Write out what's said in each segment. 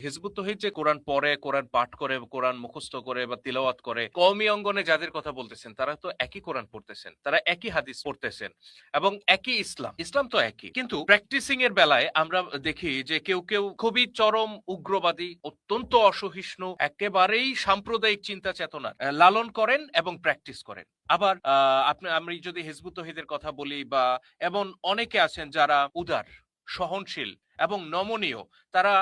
Hizb ut তৌহিদ যে কোরআন পড়ে, কোরআন পাঠ করে, কোরআন মুখস্থ করে বা তিলাওয়াত করে, কওমি অঙ্গনে যাদের কথা বলতেছেন তারা তো একই কোরআন পড়তেছেন, তারা একই হাদিস পড়তেছেন এবং একই ইসলাম। ইসলাম তো একই, কিন্তু প্র্যাকটিসিং এর বেলায় আমরা দেখি যে কেউ কেউ খুবই চরম উগ্রবাদী, অত্যন্ত অসহিষ্ণু, একেবারেই সাম্প্রদায়িক চিন্তা চেতনা লালন করেন এবং প্র্যাকটিস করেন। আবার আমি যদি হিজবুত তৌহিদের কথা বলি, বা এমন অনেকে আছেন যারা উদার, সহনশীল এবং নমনীয়, তারা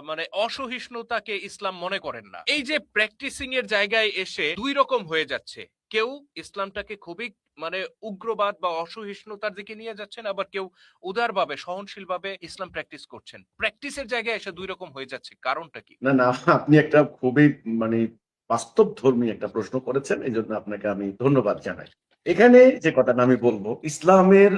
মানে অসহিষ্ণুতাকে ইসলাম মনে করেন না। এই যে প্র্যাকটিসিং এর জায়গায় এসে দুই রকম হয়ে যাচ্ছে, কেউ ইসলামটাকে খুবই মানে উগ্রবাদ বা অসহিষ্ণুতার দিকে নিয়ে যাচ্ছেন, আবার কেউ উদারভাবে সহনশীলভাবে ইসলাম প্র্যাকটিস করছেন। প্র্যাকটিসের জায়গায় এসে দুই রকম হয়ে যাচ্ছে, কারণটা কি? না না, আপনি একটা খুবই মানে বাস্তবধর্মী একটা প্রশ্ন করেছেন, এই জন্য আপনাকে আমি ধন্যবাদ জানাই। এখানে যে কথাটা আমি বলবো, ইসলামের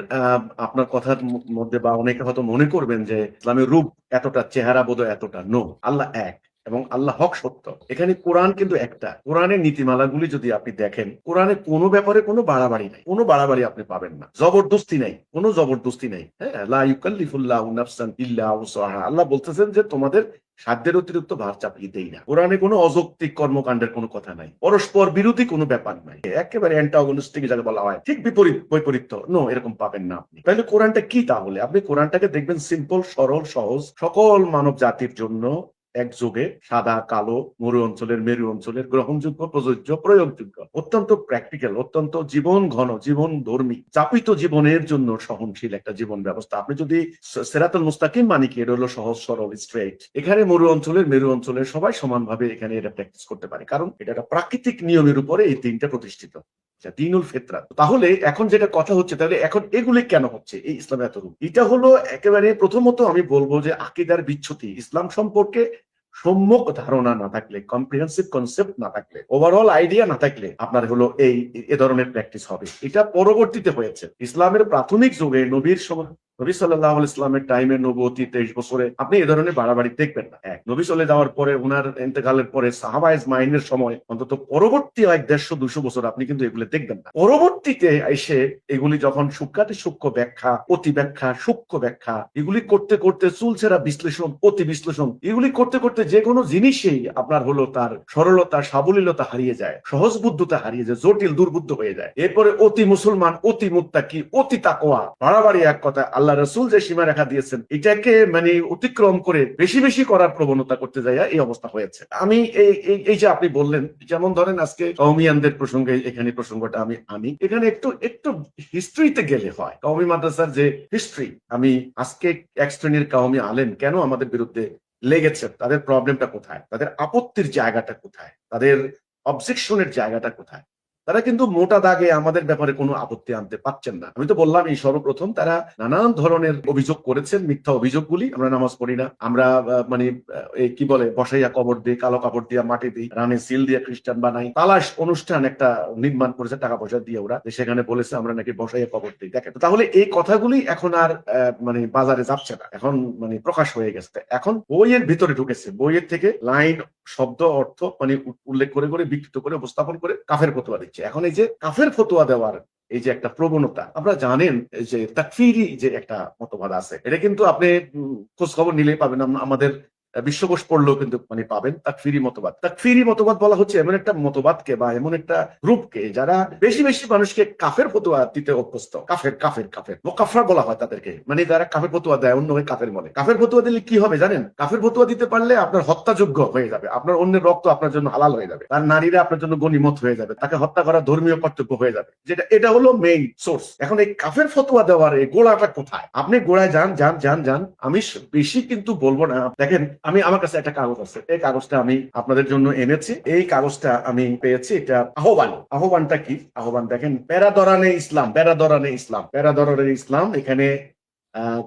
আপনার কথার মধ্যে বা অনেকে হয়তো মনে করবেন যে ইসলামের রূপ এতটা, চেহারা বোধহয় এতটা। নো, আল্লাহ এক এবং আল্লাহ হক সত্য। এখানে কোরআন কিন্তু একটা। কোরআনের নীতিমালাগুলি যদি আপনি দেখেন, কোরআনে কোনো ব্যাপারে কোনো বাড়াবাড়ি নাই, কোনো বাড়াবাড়ি আপনি পাবেন না, জবরদস্তি নাই, কোনো জবরদস্তি নাই। হ্যাঁ, লা ইউকাল্লিফুল্লাহু নাফসান ইল্লা উসআহা। আল্লাহ বলতেছেন যে তোমাদের সাধ্যের অতিরিক্ত ভার চাপিয়ে দেই না। কোরআনে কোনো অযৌক্তিক কর্মকাণ্ডের কোনো কথা নাই, পরস্পর বিরোধী কোনো ব্যাপার নাই, একেবারে অ্যান্টাগনিস্টিক যাকে বলা হয় ঠিক বিপরীত, বৈপরীত্য নো, এরকম পাবেন না আপনি। তাহলে কোরআনটা কি? তাহলে আপনি কোরআনটাকে দেখবেন সিম্পল, সরল, সহজ, সকল মানব জাতির জন্য একযোগে, সাদা কালো, মরু অঞ্চলের মেরু অঞ্চলের, গ্রহণযোগ্য, প্রযোজ্য, প্রয়োগযোগ্য, অত্যন্ত প্র্যাকটিক্যাল, অত্যন্ত জীবন ঘন, জীবন ধর্মী, চাপিত জীবনের জন্য সহনশীল একটা জীবন ব্যবস্থা। আপনি যদি সিরাতুল মুস্তাকিম মানে কি, এটা হলো সহজ সরল স্ট্রেট। এখানে মরু অঞ্চলের মেরু অঞ্চলের সবাই সমানভাবে এখানে এটা প্র্যাকটিস করতে পারে, কারণ এটা একটা প্রাকৃতিক নিয়মের উপরে এই দিনটা প্রতিষ্ঠিত, দ্বীনুল ফিতরাত। তাহলে এখন যেটা কথা হচ্ছে, তাহলে এখন এগুলি কেন হচ্ছে এই ইসলামের এত রূপ? এটা হলো একেবারে প্রথমত আমি বলবো যে আকীদার বিচ্যুতি। ইসলাম সম্পর্কে সম্যক ধারণা না থাকলে, কম্প্রিহেন্সিভ কনসেপ্ট না থাকলে, ওভারঅল আইডিয়া না থাকলে আপনার হলো এ ধরনের প্র্যাকটিস হবে। এটা পরবর্তীতে হয়েছে। ইসলামের প্রাথমিক যুগে নবীর সময়, নবী সাল্লাল্লাহু আলাইহি ওয়াসাল্লামের টাইমে, নবুয়তি 23 বছরে আপনি এ ধরনের বাড়াবাড়ি দেখবেন না। এক, নবী চলে যাওয়ার পরে, ওনার ইন্তেকালের পরে, সাহাবা ইজমাইনের সময়, অন্তত পরবর্তী 150-200 বছর আপনি কিন্তু এগুলো দেখবেন না। পরবর্তীতে এসে এগুলি যখন সূক্ষ্মাতি সূক্ষ্ম ব্যাখ্যা, অতি ব্যাখ্যা, সূক্ষ্ম ব্যাখ্যা, এগুলি করতে করতে, চুলছেরা বিশ্লেষণ, অতি বিশ্লেষণ, এগুলি করতে করতে যে কোনো জিনিসই আপনার হলো তার সরলতা, সাবলীলতা হারিয়ে যায়, সহজ বুদ্ধতা হারিয়ে যায়, জটিল দুর্বুদ্ধ হয়ে যায়। এরপরে অতি মুসলমান, অতি মুত্তাকি, অতি তাকওয়া, বাড়াবাড়ি এক কথা, আল্লাহ রাসূল যে সীমা রেখা দিয়েছেন এটাকে মানে অতিক্রম করে বেশি বেশি করার প্রবণতা করতে যায়, এই অবস্থা হয়েছে। আমি এই যে আপনি বললেন, যেমন ধরেন আজকে কওমিয়ানদের প্রসঙ্গে, এখানে প্রসঙ্গটা আমি আনি, এখানে একটু একটু হিস্ট্রিতে গেলে হয়। কওমি মাদ্রাসার যে হিস্ট্রি, আমি আজকে এক শ্রেণীর কওমি আলেম কেন আমাদের বিরুদ্ধে লেগেছে, তাদের প্রবলেমটা কোথায়, তাদের আপত্তির জায়গাটা কোথায়, তাদের অবজেকশনের জায়গাটা কোথায়, তারা কিন্তু মোটা দাগে আমাদের ব্যাপারে কোনো আপত্তি আনতে পারছেন না। আমি তো বললাম, এই সর্বপ্রথম তারা নানান ধরনের অভিযোগ করেছেন, মিথ্যা অভিযোগগুলি, আমরা নামাজ পড়ি না, আমরা মানে এই কি বলে, বসাইয়া কবর দিই, কালো কাপড় দিয়া মাটি দিই, রানে সিল দিয়ে খ্রিস্টান বানাই, তালাশ অনুষ্ঠান একটা নির্মাণ করেছে টাকা পয়সা দিয়ে ওরা, সেখানে বলেছে আমরা নাকি বসাইয়া কবর দিই। দেখেন, তাহলে এই কথাগুলি এখন আর মানে বাজারে যাচ্ছে না, এখন মানে প্রকাশ হয়ে গেছে, এখন বইয়ের ভিতরে ঢুকেছে, বইয়ের থেকে লাইন, শব্দ, অর্থ মানে উল্লেখ করে করে, বিকৃত করে, উপস্থাপন করে কাফের ফতোয়া দিচ্ছে। এখন এই যে কাফের ফতোয়া দেওয়ার এই যে একটা প্রবণতা, আপনারা জানেন যে তাকফিরি যে একটা মতবাদ আছে, এটা কিন্তু আপনি খোঁজ খবর নিলেই পাবেন, আমাদের বিশ্বকোষ পড়লেও কিন্তু মানে পাবেন তাকফিরি মতবাদ। তাকফিরি মতবাদ বলা হচ্ছে এমন একটা মতবাদকে বা এমন একটা গ্রুপকে যারা বেশি বেশি মানুষকে কাফের ফতোয়া দিতে অভ্যস্ত। কাফের কাফের কাফের মোকাফফার বলা হয় তাদেরকে, মানে যারা কাফের ফতোয়া দেয়, অন্য হয়ে কাফের বলে। কাফের ফতোয়া দিলে কি হবে জানেন? কাফের ফতোয়া দিতে পারলে আপনার হত্যাযোগ্য হয়ে যাবে, আপনার অন্যের রক্ত আপনার জন্য হালাল হয়ে যাবে, তার নারীরা আপনার জন্য গনিমত হয়ে যাবে, তাকে হত্যা করা ধর্মীয় কর্তব্য হয়ে যাবে, যেটা এটা হলো মেইন সোর্স। এখন এই কাফের ফতোয়া দেওয়ার এই গোড়াটা কোথায়? আপনি গোড়ায় যান যান যান যান, আমি বেশি কিন্তু বলবো না। দেখেন, আমার কাছে একটা কাগজ আছে, এই কাগজটা আমি আপনাদের জন্য এনেছি। এই কাগজটা আমি পেয়েছি, এটা আহ্বান। আহ্বানটা কি? আহ্বান দেখেন, প্যারাদরানে ইসলাম, প্যারাদরানে ইসলাম, প্যারাদরানে ইসলাম। এখানে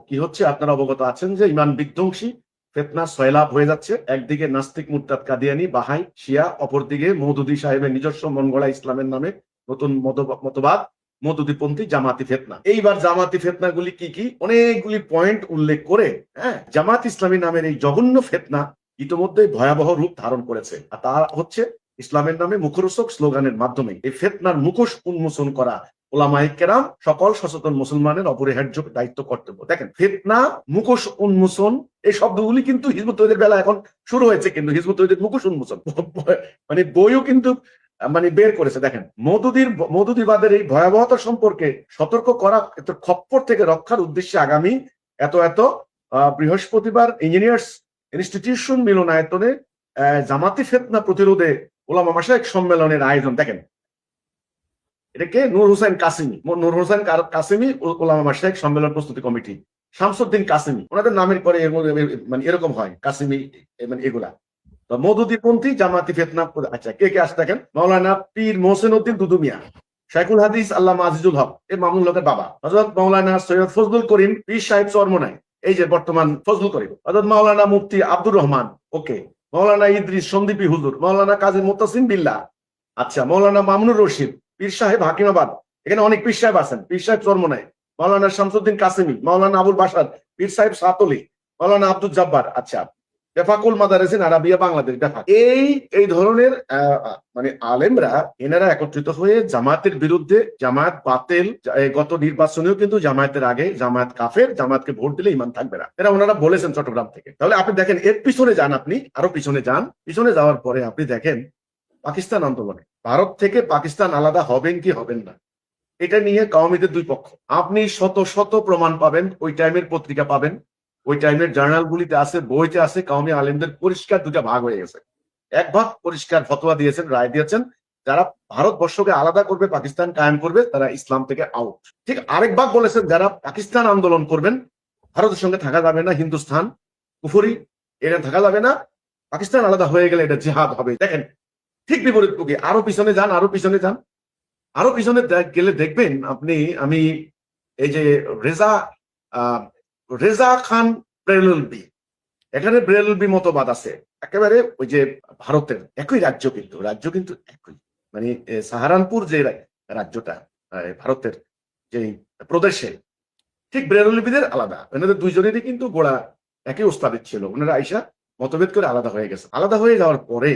কি হচ্ছে আপনারা অবগত আছেন যে ইমান বিধ্বংসী ফেতনা সয়লাভ হয়ে যাচ্ছে। একদিকে নাস্তিক, মুরতাদ, কাদিয়ানি, বাহাই, শিয়া, অপরদিকে মওদুদি সাহেবের নিজস্ব মনগড়া ইসলামের নামে নতুন মতবাদ, মওদুদিপন্থী, জামাতি ফেতনা। এইবার জামাতি ফেতনা গুলি কি কি, অনেকগুলি পয়েন্ট উল্লেখ করে, হ্যাঁ, জামাত ইসলামী নামের এই জঘন্য ফেতনা ইতিমধ্যে ভয়াবহ রূপ ধারণ করেছে। আর তা হচ্ছে ইসলামের নামে মুখরোচক স্লোগানের মাধ্যমে এই ফেতনার মুখোশ উন্মোচন করা, ওলামায়ে কেরাম সকল সচেতন মুসলমানের অপরিহার্য দায়িত্ব কর্তব্য। দেখেন, ফিতনা, মুখোশ উন্মোচন, এই শব্দগুলি কিন্তু হিজবুত তওহীদের বেলা এখন শুরু হয়েছে, কিন্তু হিজবুত তওহীদের মুখোশ উন্মোচন মানে বইও কিন্তু মানে বের করেছে। দেখেন, মওদুদিবাদের এই ভয়াবহতা সম্পর্কে সতর্ক করা, এত খপ্পর থেকে রক্ষার উদ্দেশ্যে আগামী এত বৃহস্পতিবার ইঞ্জিনিয়ার্স ইনস্টিটিউশন মিলনায়তনে জামাতি ফিতনা প্রতিরোধে ওলামা মাশায়েখ সম্মেলনের আয়োজন। দেখেন, এটাকে নূর হোসেন কাসেমি ওলামা মাশায়েখ সম্মেলন প্রস্তুতি কমিটি, শামসুদ্দিন কাসেমি, ওনাদের নামের পরে মানে এরকম হয় কাসেমি, মানে এগুলা। তো মওদুদিপন্থী জামাতি ফিতনা। আচ্ছা, কে কে আছে দেখেন, মাওলানা পীর মোহসেন উদ্দিন দুদু মিয়া, শাইখুল হাদিস আল্লামা আজিজুল হক, এ মামুন লোকের বাবা, হযরত মাওলানা সৈয়দ ফজলুল করিম পীর সাহেব চরমোনাই, এই যে বর্তমান ফজলুল করিম, হযরত মাওলানা মুফতি আব্দুর রহমান, ওকে, মাওলানা ইদ্রিস সন্দীপী হুজুর, মাওলানা কাজী মুতাসিম বিল্লাহ, আচ্ছা, মাওলানা মামুনুর রশিদ, পীর সাহেব হাকিমাবাদ, এখানে অনেক পীর সাহেব আছেন, পীর সাহেব চরমোনাই, মাওলানা শামসুদ্দিন কাসেমি, মাওলানা আবুল বাশার, পীর সাহেব সাতলি, মাওলানা আব্দুল জব্বার, আচ্ছা, বেফাকুল মাদারিসিন আরাবিয়া বাংলাদেশ, বেফাক। এই ধরনের মানে আলেমরা, এনারা একত্রিত হয়ে জামাতের বিরুদ্ধে, জামায়াত বাতিল, গত নির্বাচনেও কিন্তু জামায়াতের আগে জামায়াত কাফের, জামায়াতকে ভোট দিলে ইমান থাকবে না, এরা ওনারা বলেছেন চট্টগ্রাম থেকে। তাহলে আপনি দেখেন, এর পিছনে যান, আপনি আরো পিছনে যান, পিছনে যাওয়ার পরে আপনি দেখেন পাকিস্তান আন্দোলনে ভারত থেকে পাকিস্তান আলাদা হবেন কি হবেন না, এটা নিয়ে কওমিদের দুই পক্ষ। আপনি শত শত প্রমাণ পাবেন, ওই টাইমের পত্রিকা পাবেন, ওই টাইমের জার্নালগুলিতে আছে, বইতে আছে, কওমি আলেমদের পরিষ্কার দুটা ভাগ হয়ে গেছে। এক ভাগ পরিষ্কার ফতোয়া দিয়েছেন, রায় দিয়েছেন, যারা ভারতবর্ষকে আলাদা করবে, পাকিস্তান কায়েম করবে, তারা ইসলাম থেকে আউট। ঠিক আরেক ভাগ বলেছেন, যারা পাকিস্তান আন্দোলন করবেন, ভারতের সঙ্গে থাকা যাবে না, হিন্দুস্তান কুফরি, এটা থাকা যাবে না, পাকিস্তান আলাদা হয়ে গেলে এটা জিহাদ হবে। দেখেন, ঠিক বিপরীত মুখী। আরো পিছনে যান, আরো পিছনে যান, আরো পিছনে গেলে দেখবেন আপনি, আমি এই যে রেজা খান ব্রেলভি, এখানে ব্রেলভি মতবাদ আছে একেবারে ওই যে ভারতের একই রাজ্য, কিন্তু একই, মানে সাহারানপুর যে রাজ্যটা ভারতের যে প্রদেশে, ঠিক ব্রেলভিদের আলাদা, এনাদের দুইজনেরই কিন্তু গোড়া একই ওস্তাদের ছিল, ওনারা আইসা মতভেদ করে আলাদা হয়ে গেছে। আলাদা হয়ে যাওয়ার পরে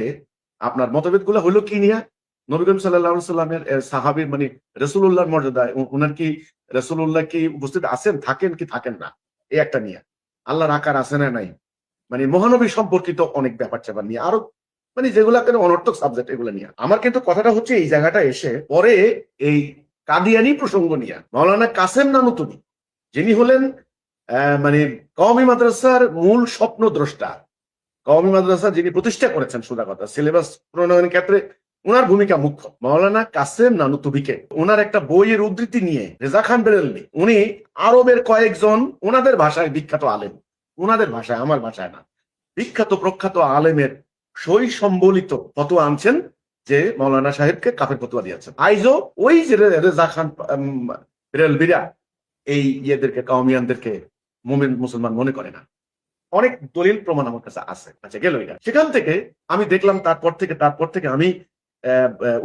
আপনার মতভেদ গুলো হলো কি নিয়ে, নবী করিম সাল্লাল্লাহু সাল্লামের সাহাবীর, মানে রাসূলুল্লাহর মর্যাদায়, ওনার কি রাসূলুল্লাহ কি উপস্থিত আছেন, থাকেন কি থাকেন না, এই একটা নিয়ে, আল্লাহর আকার আছে না নাই, মানে মহানবী সম্পর্কিত অনেক ব্যাপার চ্যাপার নিয়ে, আরো মানে যেগুলা কেন অনর্থক সাবজেক্ট, এগুলো নিয়ে। আমার কিন্তু কথাটা হচ্ছে এই জায়গাটা এসে পরে এই কাদিয়ানি প্রসঙ্গ নিয়ে মাওলানা কাসেম নানুতুবি, যিনি হলেন মানে কওমি মাদ্রাসার মূল স্বপ্ন দ্রষ্টা, কওমি মাদ্রাসা যিনি প্রতিষ্ঠা করেছেন, সোজা কথা, সিলেবাস প্রণয়নের ক্ষেত্রে ওনার ভূমিকা মুখ্য। মাওলানা কাসেম নানুতুবিকে ওনার একটা বইয়ের উদ্ধৃতি নিয়ে রেজা খান বেরেলভি, উনি আরবের কয়েকজন ওনাদের ভাষায় বিখ্যাত আলেম, ওনাদের ভাষায়, আমার ভাষায় না, বিখ্যাত প্রখ্যাত আলেমের সই সম্বলিত ফতোয়া আনছেন, যে মাওলানা সাহেবকে কাফের ফতোয়া দিয়েছেন। আইজও ওই যে রেজা খান বেরেলভিরা এই ইয়েদেরকে, কওমিয়ানদেরকে মুমিন মুসলমান মনে করে না। অনেক দলিল প্রমাণ আমার কাছে আছে। আচ্ছা, গেল এটা। সেখান থেকে আমি দেখলাম, তারপর থেকে আমি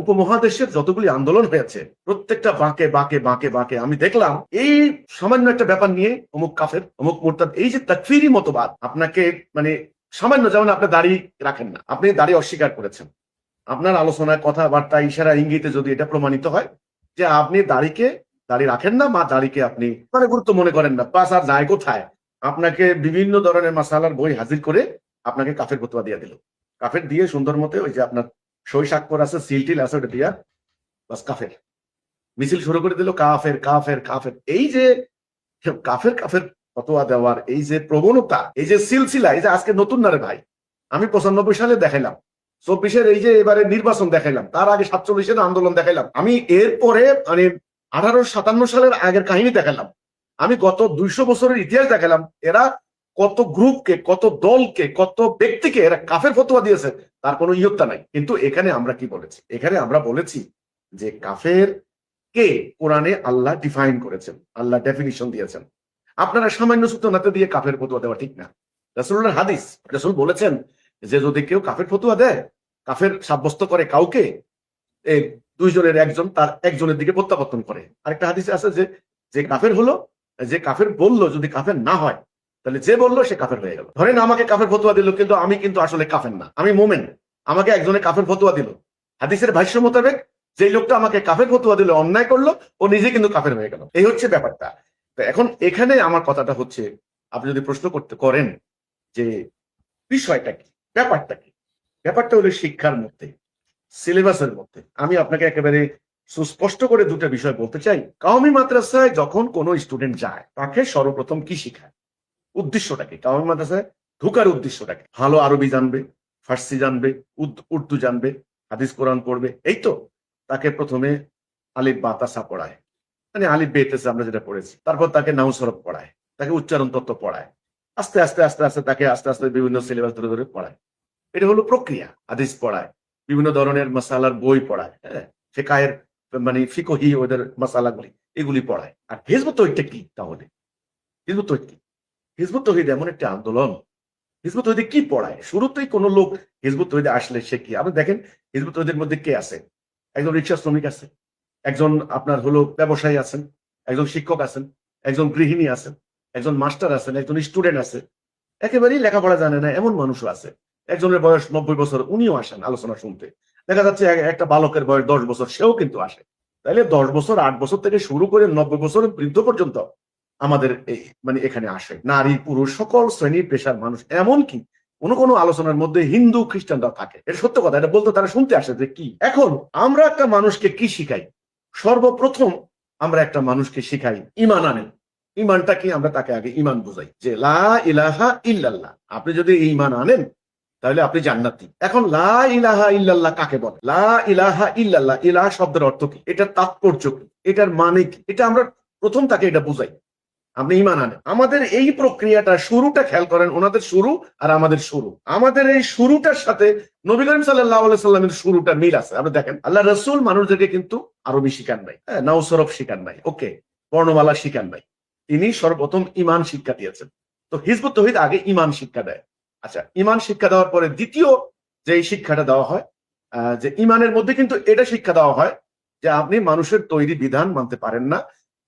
উপমহাদেশের যতগুলি আন্দোলন হয়েছে, প্রত্যেকটা বাঁকে আমি দেখলাম এই সামান্য একটা ব্যাপার নিয়ে অমুক কাফের, অমুক মুরতাদ, এই যে তাকফিরি মতবাদ, আপনাকে মানে সামান্য, যেমন আপনি দাড়ি রাখেন না, আপনি দাড়ি অস্বীকার করেছেন, আপনার আলোচনায়, কথাবার্তা, ইশারা ইঙ্গিতে যদি এটা প্রমাণিত হয় যে আপনি দাড়ি রাখেন না, বা দাড়িকে আপনি মানে গুরুত্ব মনে করেন না, পাস আর যায় কোথায়, আপনাকে বিভিন্ন ধরনের মাসালার বই হাজির করে আপনাকে কাফের ফতোয়া দিয়ে দিল। কাফের দিয়ে সুন্দর মতে ওই যে আপনার সই স্বাক্ষর আছে, সিলটিল আছে, ওটা দিয়া বাস কাফের মিছিল শুরু করে দিল, কাফের কাফের কাফের। এই যে কাফের ফতোয়া দেওয়ার এই যে প্রবণতা, এই যে সিলসিলা, এই যে আজকে নতুন না রে ভাই, আমি 95 সালে দেখাইলাম, 24-এর এই যে এবারে নির্বাচন দেখাইলাম, তার আগে 47-এর আন্দোলন দেখাইলাম, আমি এরপরে মানে 1857 সালের আগের কাহিনী দেখালাম, আমি গত 200 বছরের ইতিহাস দেখালাম, এরা কত গ্রুপকে, কত দলকে, কত ব্যক্তিকে এরা কাফের ফতোয়া দিয়েছে, তার কোনো ইয়ত্তা নাই। কিন্তু এখানে আমরা কি বলেছি? এখানে আমরা বলেছি যে কাফের কে কোরআনে আল্লাহ ডিফাইন করেছেন, আল্লাহ ডেফিনিশন দিয়েছেন। আপনারা সামান্য সূত্রনাতে দিয়ে কাফের ফতোয়া দেওয়া ঠিক না। রাসূলুল্লাহর হাদিস, রাসূল বলেছেন যে যদি কেউ কাফের ফতোয়া দেয়, কাফের সাব্যস্ত করে কাউকে, এই দুইজনের একজন তার একজনের দিকে প্রত্যাবর্তন করে। আরেকটা হাদিসে আছে যে কাফের হলো, যে কাফের বললো যদি কাফের না হয়, তাহলে যে বললো সে কাফের হয়ে গেল। ধরেন আমাকে কাফের ফতোয়া দিল, কিন্তু আমি কিন্তু আসলে কাফের না, আমি মোমেন, আমাকে একজনে কাফের ফতোয়া দিল, হাদিসের ভাষ্য মোতাবেক যে লোকটা আমাকে কাফের ফতোয়া দিল, অন্যায় করলো, ও নিজে কিন্তু কাফের হয়ে গেল। এই হচ্ছে ব্যাপারটা। তো এখন এখানে আমার কথাটা হচ্ছে, আপনি যদি প্রশ্ন করেন যে বিষয়টা কি, ব্যাপারটা কি, ব্যাপারটা হলো শিক্ষার মধ্যে, সিলেবাসের মধ্যে। আমি আপনাকে একেবারে সুস্পষ্ট করে দুটো বিষয় বলতে চাই। কাওমি মাদ্রাসায় যখন কোনো স্টুডেন্ট যায়, তাকে সর্বপ্রথম কি শিখায়, উদ্দেশ্যটা কি? কাওমি মাদ্রাসায় ঢুকার উদ্দেশ্যটা কি? ভালো আরবি জানবে, ফার্সি জানবে, উর্দু জানবে, হাদিস কোরআন পড়বে, এই তো। তাকে প্রথমে আলিফ বা তাসা পড়ায়, মানে আলিফ বেতেছে আমরা যেটা পড়েছি। তারপর তাকে নাউ সরফ পড়ায়, তাকে উচ্চারণ তত্ত্ব পড়ায়, আস্তে আস্তে আস্তে আস্তে তাকে আস্তে আস্তে বিভিন্ন সিলেবাস ধরে ধরে পড়ায়। এটা হলো প্রক্রিয়া। হাদিস পড়ায়, বিভিন্ন ধরনের মাসালার বই পড়ায়, হ্যাঁ, ফিকাহের মানে ফিকহি ওদের মাসালাগুলি এগুলি পড়ায়। আর হিজবুত তৌহিদটা কি তাহলে? হিজবুত তৌহিদ কি? হিজবুত তৌহিদ এমন একটা আন্দোলন। হিজবুত তৌহিদে কি পড়ায়? শুরুতেই কোনো লোক হিজবুত তৌহিদে আসলে সে কি? আপনি দেখেন হিজবুত তৌহিদের মধ্যে কে আছে? একজন রিক্সা শ্রমিক আছে, একজন আপনার হলো ব্যবসায়ী আছেন, একজন শিক্ষক আছেন, একজন গৃহিণী আছেন, একজন মাস্টার আছেন, একজন স্টুডেন্ট আছে, একেবারেই লেখাপড়া জানে না এমন মানুষও আছে। একজনের বয়স 90 বছর, উনিও আসেন আলোচনা শুনতে। দেখা যাচ্ছে একটা বালকের বয়স 10 বছর, সেও কিন্তু আসে। তাইলে 10 বছর, 8 বছর থেকে শুরু করে 90 বছর বৃদ্ধ পর্যন্ত আমাদের এই মানে এখানে আসে নারী পুরুষ সকল শ্রেণী পেশার মানুষ। এমনকি কোন কোন আলোচনার মধ্যে হিন্দু খ্রিস্টানরা থাকে। এটা সত্য কথা, এটা বলতে তারা শুনতে আসে যে কি। এখন আমরা একটা মানুষকে কি শিখাই? সর্বপ্রথম আমরা একটা মানুষকে শিখাই ঈমান আনেন। ঈমানটা কি? আমরা তাকে আগে ঈমান বুঝাই যে লা ইলাহা ইল্লাল্লাহ। আপনি যদি ঈমান আনেন তাহলে আপনি জান্নাতি। এখন লা ইলাহা ইল্লাল্লাহ কাকে বলে? লা ইলাহা ইল্লাল্লাহ, ইলাহা শব্দের অর্থ কি, এটার তাৎপর্য কি, এটার মানে কি, এটা আমরা প্রথম তাকে এটা বুঝাই। আপনি ঈমান আনেন। আমাদের এই প্রক্রিয়াটা শুরুটা খেয়াল করেন, ওনাদের শুরু আর আমাদের শুরু, আমাদের এই শুরুটার সাথে নবী করিম সাল্লাল্লাহু আলাইহি সাল্লামের শুরুটা মিল আছে। আপনি দেখেন আল্লাহ রাসূল মানুষদেরকে কিন্তু আরবি শিখান নাই, হ্যাঁ, নাও সরফ শিখান নাই, ওকে, বর্ণমালা শিখান নাই। তিনি সর্বপ্রথম ঈমান শিক্ষা দিয়েছেন। তো হিজবুত তৌহিদ আগে ঈমান শিক্ষা দেয়। আচ্ছা, ঈমান শিক্ষা দেওয়ার পরে দ্বিতীয় যে শিক্ষাটা দেওয়া হয়, যে ঈমানের মধ্যে কিন্তু এটা শিক্ষা দেওয়া হয় যে আপনি মানুষের তৈরি বিধান মানতে পারেন না,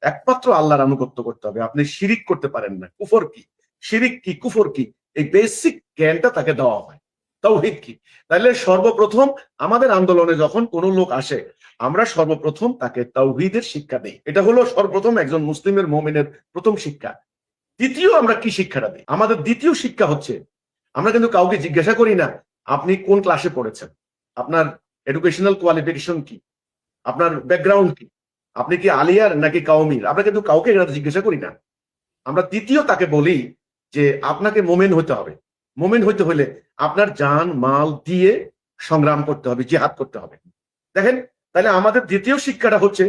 একমাত্র আল্লাহর আনুগত্য করতে হবে। আপনি শিরিক করতে পারেন না। কুফর কি, শিরিক কি, কুফর কি, এই বেসিক জ্ঞানটা তাকে দেওয়া হয়। তাওহীদ কি? তাহলে সর্বপ্রথম আমাদের আন্দোলনে যখন কোনো লোক আসে, আমরা সর্বপ্রথম তাকে তাওহীদের শিক্ষা দেই। এটা হলো সর্বপ্রথম একজন মুসলিমের মুমিনের প্রথম শিক্ষা। দ্বিতীয় আমরা কি শিক্ষাটা দিই? আমাদের দ্বিতীয় শিক্ষা হচ্ছে, আমরা কিন্তু কাউকে জিজ্ঞাসা করি না আপনি কোন ক্লাসে পড়েছেন, আপনার এডুকেশনাল কোয়ালিফিকেশন কি, আপনার ব্যাকগ্রাউন্ড কি, আপনি কি আলিয়ার নাকি কাউমির। আমরা কিন্তু কাউকে এটা জিজ্ঞাসা করি না। আমরা দ্বিতীয় তাকে বলি যে আপনাকে মোমেন হতে হবে। মোমেন হইতে হলে আপনার জান মাল দিয়ে সংগ্রাম করতে হবে, জিহাদ করতে হবে। দেখেন, তাহলে আমাদের দ্বিতীয় শিক্ষাটা হচ্ছে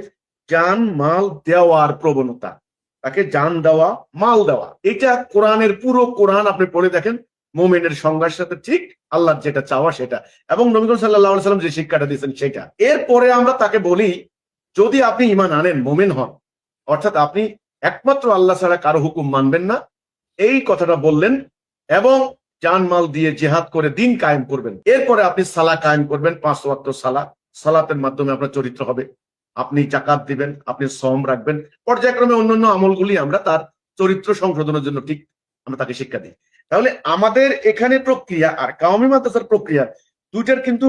জান মাল দেওয়ার প্রবণতা, তাকে জান দেওয়া, মাল দেওয়া। এটা কোরআনের পুরো কোরআন আপনি পড়ে দেখেন, মোমেনের সংজ্ঞার সাথে ঠিক আল্লাহর যেটা চাওয়া সেটা, এবং নবী করিম সাল্লাল্লাহু আলাইহি সাল্লাম যে শিক্ষাটা দিয়েছেন সেটা। এরপরে আমরা তাকে বলি যদি আপনি ঈমান আনেন, মোমেন হন, অর্থাৎ আপনি একমাত্র আল্লাহ ছাড়া কারো হুকুম মানবেন না, এই কথাটা বললেন, এবং জান মাল দিয়ে জিহাদ করে দিন কায়েম করবেন। এরপরে আপনি সালাহ কায়েম করবেন, 5 ওয়াক্ত সালাহ। সালাতের মাধ্যমে আপনার চরিত্র হবে, আপনি যাকাত দিবেন, আপনি সওম রাখবেন, পর্যায়ক্রমে অন্যান্য আমলগুলি আমরা তার চরিত্র সংশোধনের জন্য ঠিক আমরা তাকে শিক্ষা দিই। তাহলে আমাদের এখানে প্রক্রিয়া আর কাওমি মাদ্রাসার প্রক্রিয়া দুইটার কিন্তু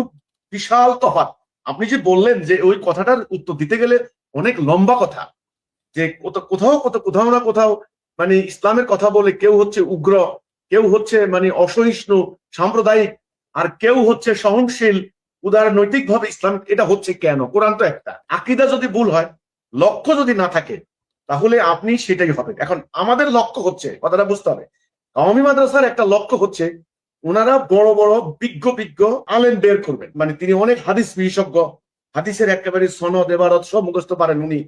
বিশাল তফাৎ। আপনি যে বললেন যে ওই কথাটার উত্তর দিতে গেলে অনেক লম্বা কথা, যে কোথাও কোথাও কোথাও না কোথাও মানে ইসলামের কথা বলে কেউ হচ্ছে উগ্র, কেউ হচ্ছে মানে অসহিষ্ণু সাম্প্রদায়িক, আর কেউ হচ্ছে সহনশীল উদার নৈতিকভাবে ইসলাম। এটা হচ্ছে কেন? কোরআন তো একটা। আকীদা যদি ভুল হয়, লক্ষ্য যদি না থাকে, তাহলে আপনি সেটাই হবে। এখন আমাদের লক্ষ্য হচ্ছে, কথাটা বুঝতে হবে, কাওমি মাদ্রাসার একটা লক্ষ্য হচ্ছে ওনারা বড় বড় বিজ্ঞ বিজ্ঞ আলেম বের করবেন। মানে তিনি অনেক হাদিস বিশেষজ্ঞ, হাদিসের একেবারে সনদ এবারত সব মুখস্থ পারেন উনি,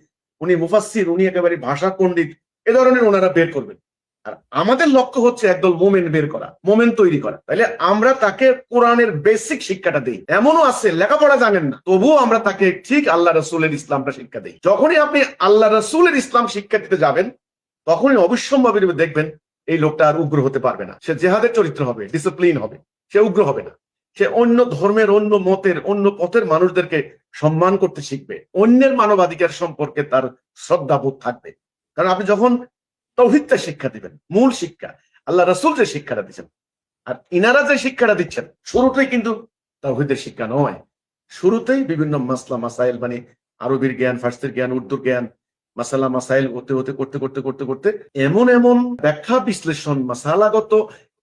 উনি মুফাসসির, উনি একেবারে ভাষা পণ্ডিত, এ ধরনের ওনারা বের করবেন। আর আমাদের লক্ষ্য হচ্ছে একদল মোমেন বের করা, মোমেন তৈরি করা। তাহলে আমরা তাকে কোরআনের বেসিক শিক্ষাটা দিই। এমনও আছে লেখাপড়া জানেন না, তবুও আমরা তাকে ঠিক আল্লাহ রাসূলের ইসলামটা শিক্ষা দিই। যখনই আপনি আল্লাহ রাসূলের ইসলাম শিক্ষা দিতে যাবেন, তখনই অবশ্যম্ভাবী দেখবেন এই লোকটা আর উগ্র হতে পারবে না। সে জেহাদের চরিত্র হবে, ডিসিপ্লিন হবে, সে উগ্র হবে না। সে অন্য ধর্মের, অন্য মতের, অন্য পথের মানুষদেরকে সম্মান করতে শিখবে, অন্যের মানবাধিকার সম্পর্কে তার শ্রদ্ধাবোধ থাকবে। কারণ আপনি যখন তাওহীদটা শিক্ষা দিবেন, মূল শিক্ষা আল্লাহ রাসূল যে শিক্ষাটা দিচ্ছেন, আর ইনারা যে শিক্ষাটা দিচ্ছেন, শুরুটাই কিন্তু তাওহীদের শিক্ষা নয়, শুরুতেই বিভিন্ন মাসলা মাসাইল, মানে আরবির জ্ঞান, ফার্সির জ্ঞান, উর্দুর জ্ঞান, মাসালা মাসাইল হতে হতে করতে করতে করতে করতে এমন এমন ব্যাখ্যা বিশ্লেষণ মাসালাগত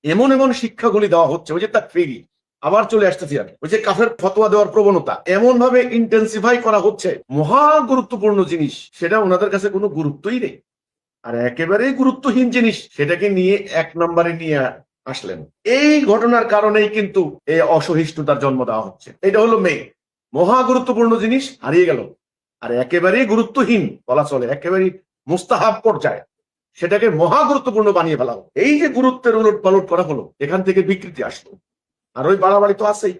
এমন এমন শিক্ষাগুলি দেওয়া হচ্ছে, ওই যে তাকফিরি, আবার চলে আসতেছি আমি, ওই যে কাফের ফতোয়া দেওয়ার প্রবণতা এমন ভাবে ইন্টেন্সিফাই করা হচ্ছে, মহা গুরুত্বপূর্ণ জিনিস সেটা ওনাদের কাছে কোনো গুরুত্বই নেই। আর একেবারেই গুরুত্বহীন জিনিস সেটাকে নিয়ে 1 নম্বরে নিয়ে আসলেন। এই ঘটনার কারণেই কিন্তু এই অসহিষ্ণুতার জন্ম দেওয়া হচ্ছে। এটা হলো মেয়ে, মহা গুরুত্বপূর্ণ জিনিস হারিয়ে গেল। আর একেবারেই গুরুত্বহীন বলা চলে, একেবারেই মুস্তাহাব পর্যায়ে সেটাকে মহা গুরুত্বপূর্ণ বানিয়ে ফেলা হলো। এই যে গুরুত্বের উলট পালট করা হলো, এখান থেকে বিকৃতি আসলো। আর ওই বাড়াবাড়ি তো আছেই,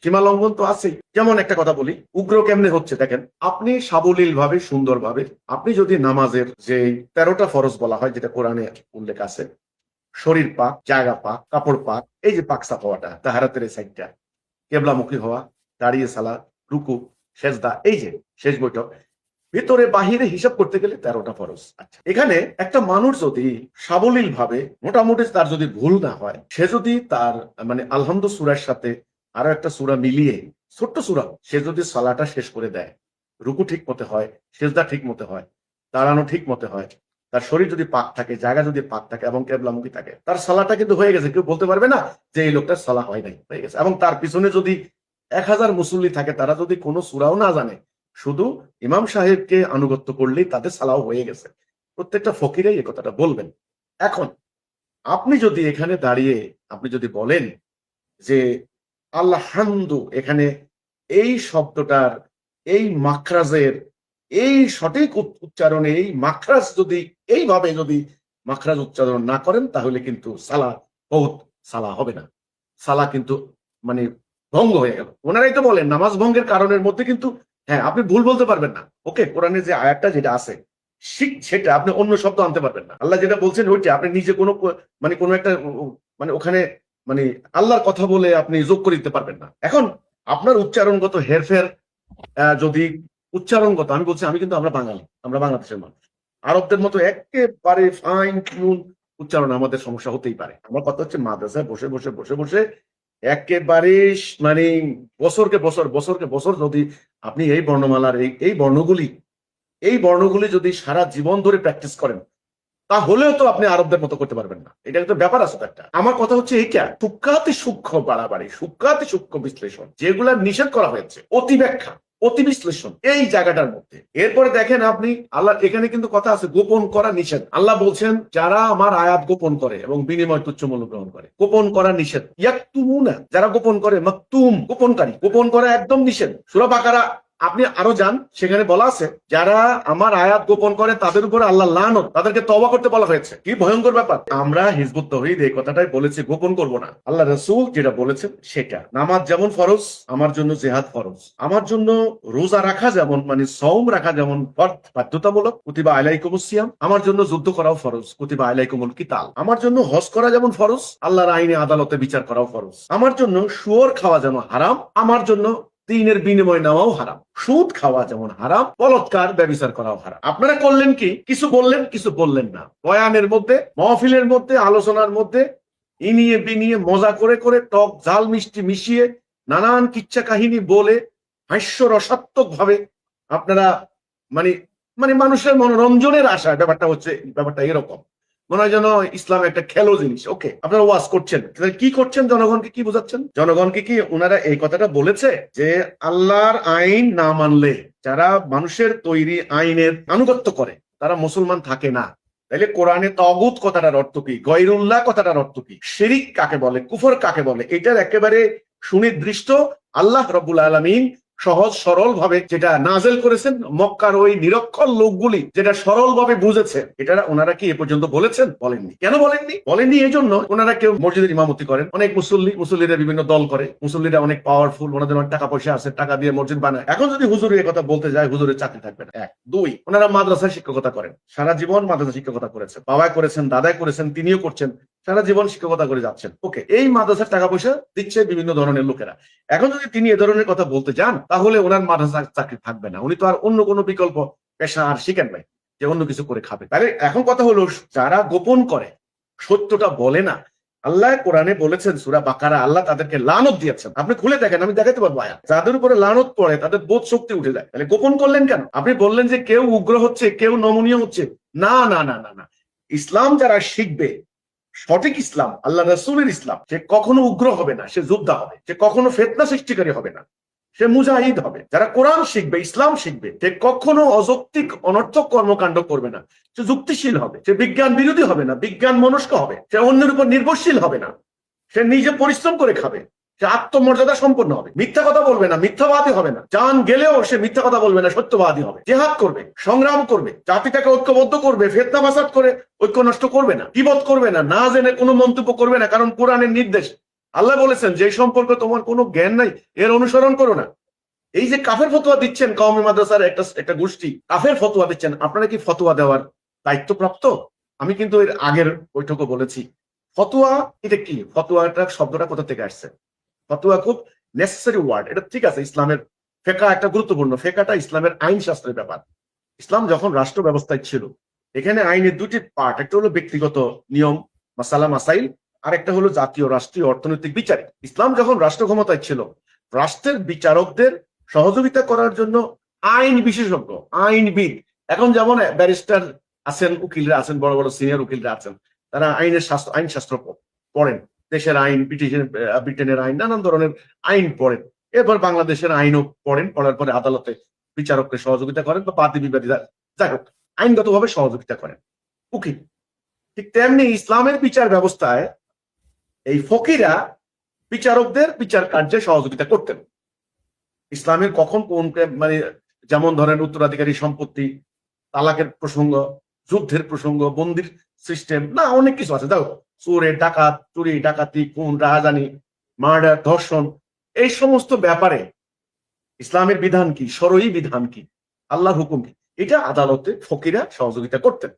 সীমা লঙ্ঘন তো আছেই। যেমন একটা কথা বলি, উগ্র কেমনে হচ্ছে দেখেন, আপনি সাবলীল ভাবে সুন্দর ভাবে আপনি যদি নামাজের যে 13টা ফরজ বলা হয়, যেটা কোরআনে উল্লেখ আছে, শরীর পাক, জায়গা পাক, কাপড় পাক, এই যে পাক সাফ হওয়াটা, তাহারাতের এই সাইডটা, কেবলামুখী হওয়া, দাঁড়িয়ে সালা, রুকু, সেজদা, এই যে শেষ বৈঠক, ভিতরে বাহিরে হিসাব করতে গেলে 13টা ফরজ। আচ্ছা, এখানে একটা মানুষ যদি সাবলীল ভাবে মোটামুটি তার যদি ভুল না হয়, সে যদি তার মানে আলহামদু সূরার সাথে আরো একটা সূরা মিলিয়ে, ছোট্ট সূরা, সে যদি সালাটা শেষ করে দেয়, রুকু ঠিক মতে হয়, সেজদা ঠিক মতে হয়, দাঁড়ানো ঠিক মতে হয়, তার শরীর যদি পাক থাকে, জায়গা যদি পাক থাকে এবং কেবলামুখী থাকে, তার সালাটা কিন্তু হয়ে গেছে। কেউ বলতে পারবে না যে এই লোকটার সালা হয় নাই, হয়ে গেছে। এবং তার পিছনে যদি 1000 মুসল্লি থাকে, তারা যদি কোনো সূরাও না জানে, শুধু ইমাম সাহেবকে আনুগত্য করলেই তাদের সালাও হয়ে গেছে। প্রত্যেকটা ফকিরাই এই কথাটা বলবেন। এখন আপনি যদি এখানে দাঁড়িয়ে আপনি যদি বলেন যে আলহামদু, এখানে এই শব্দটার এই মাখরাজের এই সঠিক উচ্চারণে এই মাখরাজ যদি এইভাবে যদি মাখরাজ উচ্চারণ না করেন, তাহলে কিন্তু সালা বহুত সালা হবে না, সালা কিন্তু মানে ভঙ্গ হয়ে গেল। ওনারাই তো বলেন নামাজ ভঙ্গের কারণের মধ্যে কিন্তু, হ্যাঁ আপনি ভুল বলতে পারবেন না, ওকে, কোরআনে যে আয়াতটা যেটা আছে সেটা আপনি অন্য শব্দ আনতে পারবেন না। আল্লাহ যেটা বলছেন ওইটা আপনি নিজে কোনো মানে কোনো একটা মানে ওখানে মানে আল্লাহর কথা বলে আপনি যোগ করে দিতে পারবেন না। এখন আপনার উচ্চারণগত হেরফের যদি উচ্চারণগত, আমি বলছি, আমি কিন্তু আমরা বাঙালি, আমরা বাংলাদেশের মানুষ, আরবদের মতো একেবারে ফাইন টিউন উচ্চারণ আমাদের সমস্যা হতেই পারে। আমার কথা হচ্ছে মাদ্রাসায় বসে বসে বসে বসে একেবারে মানে বছরকে বছর যদি আপনি এই বর্ণমালার এই বর্ণগুলি যদি সারা জীবন ধরে প্র্যাকটিস করেন, তাহলেও তো আপনি আরবদের মতো করতে পারবেন না। এটা একটা ব্যাপার আছে তো একটা। আমার কথা হচ্ছে এইটা, সূক্ষ্মাতি সূক্ষ্ম বাড়াবাড়ি, সূক্ষ্মাতি সূক্ষ্ম বিশ্লেষণ যেগুলা নিষেধ করা হয়েছে, অতি ব্যাখ্যা, অতি বিশ্লেষণ এই জায়গাটার মধ্যে। এরপরে দেখেন আপনি, আল্লাহ এখানে কিন্তু কথা আছে গোপন করা নিষেধ। আল্লাহ বলছেন যারা আমার আয়াত গোপন করে এবং বিনিময় তুচ্ছ মূল্য গ্রহণ করে, গোপন করা নিষেধ। ইয়াকতুমুনা, যারা গোপন করে, মাকতুম গোপনকারী, গোপন করা একদম নিষেধ। সূরা বাকারা আপনি আরো যান, সেখানে বলা আছে যারা আমার আয়াত গোপন করে তাদের উপর আল্লাহ লানত, তাদেরকে তওবা করতে বলা হয়েছে। কি ভয়ঙ্কর ব্যাপার। আমরা হিজবুত তৌহিদ এই কথাটাই বলেছি, গোপন করব না। আল্লাহ রাসূল যেটা বলেছেন সেটা, নামাজ যেমন ফরজ, আমার জন্য জিহাদ ফরজ, আমার জন্য রোজা রাখা যেমন মানে সওম রাখা যেমন ফরজ বাধ্যতামূলক, কুতিবা আলাইকুমুস সিয়াম, আমার জন্য যুদ্ধ করাও ফরজ, কুতিবা আলাইকুমুল কিতাল, আমার জন্য হজ করা যেমন ফরজ, আল্লাহর আইনে আদালতে বিচার করাও ফরজ, আমার জন্য শুয়োর খাওয়া যেন হারাম, আমার জন্য দিনের বিনিময় নেওয়াও হারাম, সুদ খাওয়া যেমন হারাম, বলাৎকার ব্যভিচার করাও হারাম। আপনারা করলেন কি? কিছু বললেন, কিছু বললেন না। বয়ানের মধ্যে, মহফিলের মধ্যে, আলোচনার মধ্যে ইনিয়ে বিনিয়ে মজা করে করে টক ঝাল মিষ্টি মিশিয়ে নানান কিচ্ছা কাহিনী বলে হাস্যরসাত্মক ভাবে আপনারা মানে মানে মানুষের মনোরঞ্জনের আশায় ব্যাপারটা এরকম মনে হয় যেন ইসলাম একটা খেলো জিনিস। ওকে, আপনারা ওয়াজ করছেন, কি করছেন? জনগণকে কি বোঝাচ্ছেন? জনগণকে কি ওনারা এই কথাটা বলেছে যে আল্লাহর আইন না মানলে, যারা মানুষের তৈরি আইনের আনুগত্য করে, তারা মুসলমান থাকে না? তাইলে কোরআনে তাগুত কথাটার অর্থ কি? গয়রুল্লাহ কথাটার অর্থ কি? শিরিক কাকে বলে? কুফর কাকে বলে? এটার একেবারে সুনির্দিষ্ট আল্লাহ রাব্বুল আলামিন সহজ সরল ভাবে যেটা নাজেল করেছেন, মক্কার ওই নিরক্ষর লোকগুলি যেটা সরল ভাবে বুঝেছে, এটা ওনারা কি এ পর্যন্ত বলেছেন? বলেননি। কেন বলেননি এই জন্য ওনারা কেউ মসজিদের ইমামতি করেন, অনেক মুসল্লিরা বিভিন্ন দল করে, মুসল্লিরা অনেক পাওয়ারফুল, ওনাদের অনেক টাকা পয়সা আছে, টাকা দিয়ে মসজিদ বানায়। এখন যদি হুজুর এই কথা বলতে যায়, হুজুরের চাকরি থাকবে না। 1 2 ওনারা মাদ্রাসায় শিক্ষকতা করেন, সারা জীবন মাদ্রাসা শিক্ষকতা করেছেন, বাবা করেছেন, দাদাই করেছেন, তিনিও করছেন, সারা জীবন শিক্ষকতা করে যাচ্ছেন। ওকে, এই মাদ্রাসার টাকা পয়সা দিচ্ছে বিভিন্ন ধরনের লোকেরা। এখন যদি তিনি এ ধরনের কথা বলতে যান, তাহলে ওনার মাদ্রাসা চাকরি থাকবে না। উনি তো আর অন্য কোনো বিকল্প পেশা আর শিখেন নাই যে অন্য কিছু করে খাবে। তাহলে এখন কথা হলো, যারা গোপন করে, সত্যটা বলে না, আল্লাহ কোরআনে বলেছেন সূরা বাকারা, আল্লাহ তাদেরকে লানত দিয়েছেন। আপনি খুলে দেখেন, আমি দেখাতে পারবো আয়াত। যাদের উপরে লানত পড়ে তাদের বোধ শক্তি উঠে যায়। তাহলে গোপন করলেন কেন? আপনি বললেন যে কেউ উগ্র হচ্ছে, কেউ নমনীয় হচ্ছে। না না না না না, ইসলাম যারা শিখবে, সঠিক ইসলাম, আল্লাহ রাসূলের ইসলাম, সে কখনো উগ্র হবে না, সে যোদ্ধা হবে। সে কখনো ফিতনা সৃষ্টিকারী হবে না, সে মুজাহিদ হবে। যারা কোরআন শিখবে, ইসলাম শিখবে, সে কখনো অযৌক্তিক অনর্থক কর্মকাণ্ড করবে না, সে যুক্তিশীল হবে। সে বিজ্ঞান বিরোধী হবে না, বিজ্ঞান মনস্ক হবে। সে অন্যের উপর নির্ভরশীল হবে না, সে নিজে পরিশ্রম করে খাবে। সে আত্মমর্যাদা সম্পন্ন হবে, মিথ্যা কথা বলবে না, মিথ্যাবাদী হবে না। জান গেলেও সে মিথ্যা কথা বলবে না, সত্যবাদী হবে। জেহাদ করবে, সংগ্রাম করবে, জাতিটাকে ঐক্যবদ্ধ করবে, ফিতনা ফাসাদ করে ঐক্য নষ্ট করবে না, বিপদ করবে না, না জেনে কোনো মন্তব্য করবে না। কারণ কোরআনের নির্দেশ, আল্লাহ বলেছেন যে সম্পর্কে তোমার কোনো জ্ঞান নাই এর অনুসরণ করো না। এই যে কাফের ফতোয়া দিচ্ছেন, কওমি মাদ্রাসার একটা গোষ্ঠী কাফের ফতোয়া দিচ্ছেন, আপনারা কি ফতোয়া দেওয়ার দায়িত্বপ্রাপ্ত? আমি কিন্তু এর আগের বৈঠকে বলেছি, ফতোয়া এটা কি? ফতোয়াটা শব্দটা কোথা থেকে আসছে? ফতোয়া খুব নেসেসারি ওয়ার্ড। এটা ঠিক আছে, ইসলামের ফেকা একটা গুরুত্বপূর্ণ, ফেকাটা ইসলামের আইন শাস্ত্রের ব্যাপার। ইসলাম যখন রাষ্ট্র ব্যবস্থায় ছিল, এখানে আইনের দুটি পার্ট, একটা হলো ব্যক্তিগত নিয়ম মাসালা মাসাইল, আর একটা হলো জাতীয় রাষ্ট্রীয় অর্থনৈতিক বিচার। ইসলাম যখন রাষ্ট্র ক্ষমতায় ছিল, রাষ্ট্রের বিচারকদের সহযোগিতা করার জন্য আইন বিশেষজ্ঞ, আইনবিদ, এখন যেমন ব্যারিস্টার আছেন, উকিলরা আছেন, বড় বড় সিনিয়র উকিলরা আছেন, তারা আইন শাস্ত্র পড়েন, দেশের আইন, ব্রিটেনের আইন, নানান ধরনের আইন পড়েন। এরপর বাংলাদেশের আইনও পড়েন, পড়ার পরে আদালতে বিচারককে সহযোগিতা করেন বা বাদী বিবাদীরা, যাই হোক, আইনগতভাবে সহযোগিতা করেন উকিল। ঠিক তেমনি ইসলামের বিচার ব্যবস্থায় এই ফকিরা বিচারকদের বিচার কার্যে সহযোগিতা করতেন। ইসলামের কখন কোন মানে, যেমন ধরেন উত্তরাধিকারী সম্পত্তি, তালাকের প্রসঙ্গ, যুদ্ধের প্রসঙ্গ, বন্দির সিস্টেম, না অনেক কিছু আছে। দেখো, চোরে ডাকাত, চুরি ডাকাতি, খুন, রাহাজানি, মার্ডার, ধর্ষণ, এই সমস্ত ব্যাপারে ইসলামের বিধান কি, শরঈ বিধান কি, আল্লাহর হুকুম কি, এটা আদালতে ফকিরা সহযোগিতা করতেন।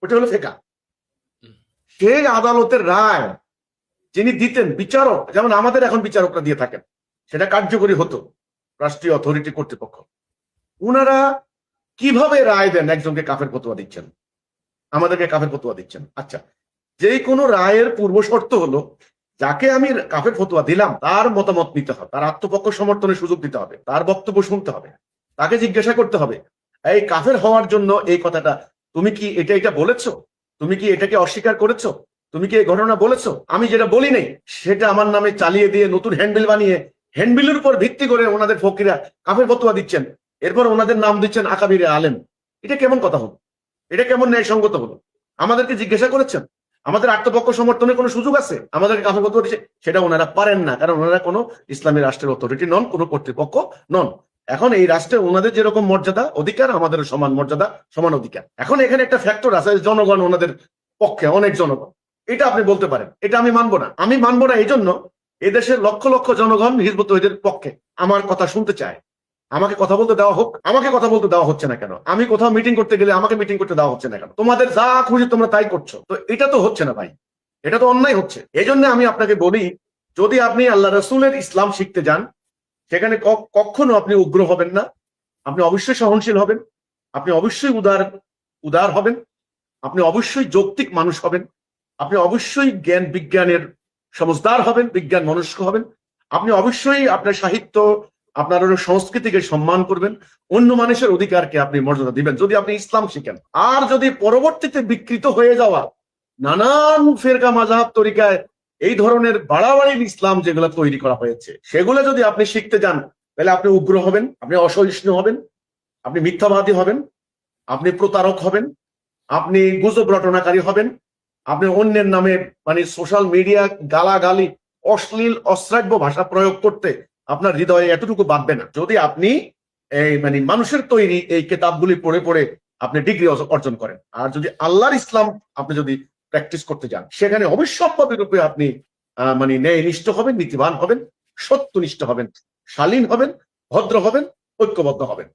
ওটা হলো ফেকা। সেই আদালতের রায় যিনি দিতেন, বিচারক, যেমন আমাদের এখন বিচারকরা দিয়ে থাকেন, সেটা কার্যকরী হতো রাষ্ট্রীয় অথরিটি কর্তৃপক্ষ। উনারা কিভাবে রায় দেন? একজনকে কাফের ফতোয়া দিচ্ছেন, আমাদেরকে কাফের ফতোয়া দিচ্ছেন। আচ্ছা, যে কোনো রায়ের পূর্ব শর্ত হলো, যাকে আমি কাফের ফতোয়া দিলাম তার মতামত নিতে হবে, তার আত্মপক্ষ সমর্থনের সুযোগ দিতে হবে, তার বক্তব্য শুনতে হবে, তাকে জিজ্ঞাসা করতে হবে, এই কাফের হওয়ার জন্য এই কথাটা তুমি কি এটা বলেছো? তুমি কি এটাকে অস্বীকার করেছো? তুমি কি এই ঘটনা বলেছো? আমি যেটা বলি নাই সেটা আমার নামে চালিয়ে দিয়ে নতুন হ্যান্ডবিল বানিয়ে, হ্যান্ডবিলের উপর ভিত্তি করে ওনাদের ফকিরা কাফের ফতোয়া দিচ্ছেন, এরপর ওনাদের নাম দিচ্ছেন আকাবিরে আলেম। এটা কেমন কথা হলো? এটা কেমন ন্যায়সঙ্গত হলো? আমাদেরকে জিজ্ঞাসা করেছেন? আমাদের আত্মপক্ষ সমর্থনের কোনো সুযোগ আছে? আমাদেরকে কাফের ফতোয়া দিচ্ছে, সেটা ওনারা পারেন না, কারণ ওনারা কোনো ইসলামী রাষ্ট্রের অথরিটি নন, কোনো কর্তৃপক্ষ নন। এখন এই রাষ্ট্রে ওনাদের যেরকম মর্যাদা অধিকার, আমাদের সমান মর্যাদা, সমান অধিকার। এখন এখানে একটা ফ্যাক্টর আছে, জনগণ ওনাদের পক্ষে, অনেক জনগণ, এটা আপনি বলতে পারেন। এটা আমি মানবো না। আমি মানবো না এই জন্য, এদেশের লক্ষ লক্ষ জনগণ হিজবুত তৌহিদের পক্ষে, আমার কথা শুনতে চায়, আমাকে কথা বলতে দেওয়া হোক। আমাকে কথা বলতে দেওয়া হচ্ছে না কেন? আমি কোথাও মিটিং করতে গেলে আমাকে মিটিং করতে দেওয়া হচ্ছে না কেন? তোমাদের যা খুশি তোমরা তাই করছো, তো এটা তো হচ্ছে না ভাই, এটা তো অন্যায় হচ্ছে। এই জন্য আমি আপনাকে বলি, যদি আপনি আল্লাহ রাসূলের ইসলাম শিখতে যান, সেখানে কখনো আপনি উগ্র হবেন না, আপনি অবশ্যই সহনশীল হবেন, আপনি অবশ্যই উদার হবেন, আপনি অবশ্যই যৌক্তিক মানুষ হবেন, আপনি অবশ্যই জ্ঞান বিজ্ঞানের সমজদার হবেন, বিজ্ঞান মনস্ক হবেন, আপনি অবশ্যই আপনার সাহিত্য, আপনার সংস্কৃতিকে সম্মান করবেন, অন্য মানুষের অধিকারকে আপনি মর্যাদা দিবেন, যদি আপনি ইসলাম শিখেন। আর যদি পরবর্তীতে বিকৃত হয়ে যাওয়া নানান ফেরকা মাযহাব তরিকায় এই ধরনের বাড়াবাড়ির ইসলাম যেগুলো তৈরি করা হয়েছে, সেগুলো যদি আপনি শিখতে যান, তাহলে আপনি উগ্র হবেন, আপনি অসহিষ্ণু হবেন, আপনি মিথ্যাবাদী হবেন, আপনি প্রতারক হবেন, আপনি গুজব রটনাকারী হবেন, আপনি অন্যের নামে মানে সোশ্যাল মিডিয়া গালাগালি, অশ্লীল অশ্রাব্য ভাষা প্রয়োগ করতে আপনার হৃদয়ে এতটুকু বাঁধবে না, যদি আপনি এই মানে মানুষের তৈরি এই কিতাবগুলি পড়ে পড়ে আপনি ডিগ্রি অর্জন করেন। আর যদি আল্লাহর ইসলাম আপনি যদি প্র্যাকটিস করতে যান, সেখানে অবশ্যম্ভাবী রূপে আপনি মানে ন্যায়নিষ্ঠ হবেন, নীতিবান হবেন, সত্যনিষ্ঠ হবেন, শালীন হবেন, ভদ্র হবেন, ঐক্যবদ্ধ হবেন।